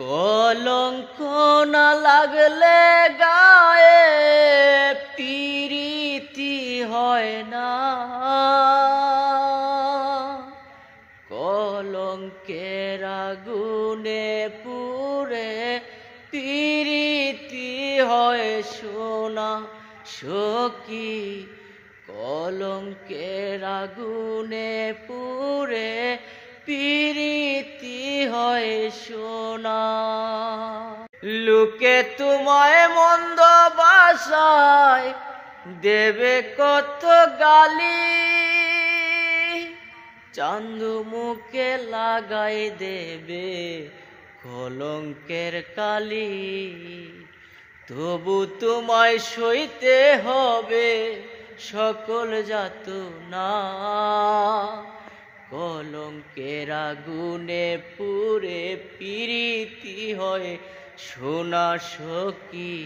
কলঙ্ক না লাগলে গায়ে প্রীতি হয় না। কলঙ্কের আগুনে পুড়ে প্রীতি হয় সোনা সখী। কলঙ্কের আগুনে পুড়ে প্রীতি হয় সোনা। লোকে তোমায় মন্দ ভাষায় দেবে কত গালি, চান্দু মুখে লাগাই দেবে কলঙ্কের কালি। তবু তোমায় সইতে হবে সকল যাতনা। কলঙ্কের আগুনে পুড়ে প্রীতি হয় সোনা সখী।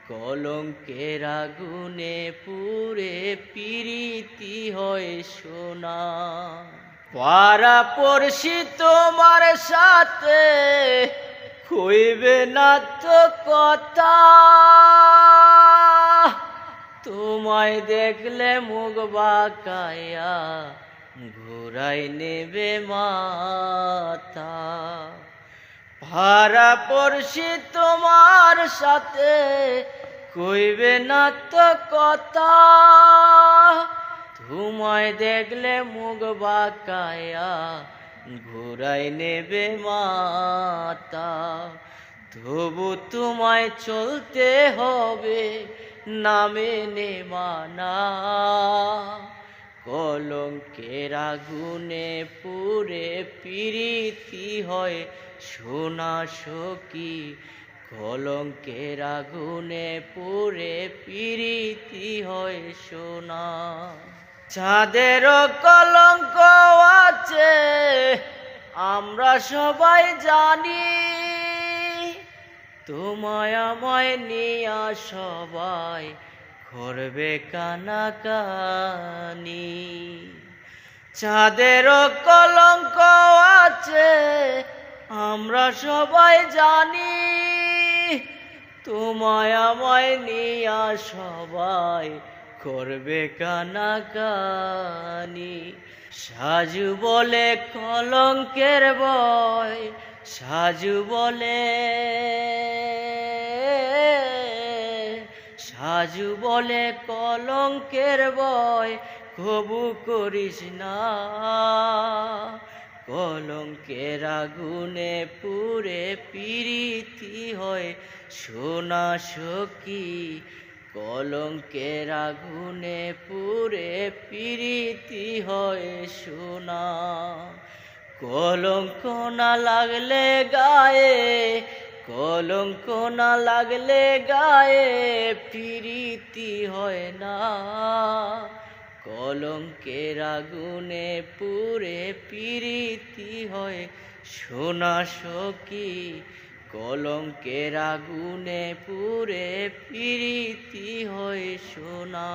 কলঙ্কের আগুনে পুড়ে প্রীতি হয় সোনা। পাড়া পড়শি তোমার সাথে কইবে না তো কথা, তোমায় দেখলে মুখ বাঁকায়া ঘুরাই নেবে মাথা। পাড়া পড়শি তোমার সাথে কইবে না তো কথা, তোমায় দেখলে মুখ বাঁকায়া ঘুরাই নেবে মাথা। তবু তোমায় চলতে হবে নামে নেমানা। কলঙ্কের আগুনে পুড়ে প্রীতি হয় সোনা সখী। কলঙ্কের আগুনে পুড়ে প্রীতি হয় সোনা। যাদেরও কলঙ্ক আছে আমরা সবাই জানি, তোমায় আমায় নিয়া সবাই করবে কানাকানি। যাদেরও কলঙ্ক আছে আমরা সবাই জানি, তোমায় আমায় নিয়া সবাই করবে কানাকানি। সাজু বলে কলঙ্কের ভয়, সাজু বলে, সাজু বলে কলঙ্কের ভয় কবু করিস না। কলঙ্কের আগুনে পুড়ে প্রীতি হয় সোনা সখী। কলঙ্কের আগুনে পুড়ে প্রীতি হয় সোনা। কলঙ্ক না লাগলে গায়ে, কলঙ্ক না লাগলে গায়ে প্রীতি হয় না। কলঙ্কের আগুনে পুড়ে প্রীতি হয় সোনা সখী। কলঙ্কের আগুনে পুড়ে প্রীতি হয় সোনা।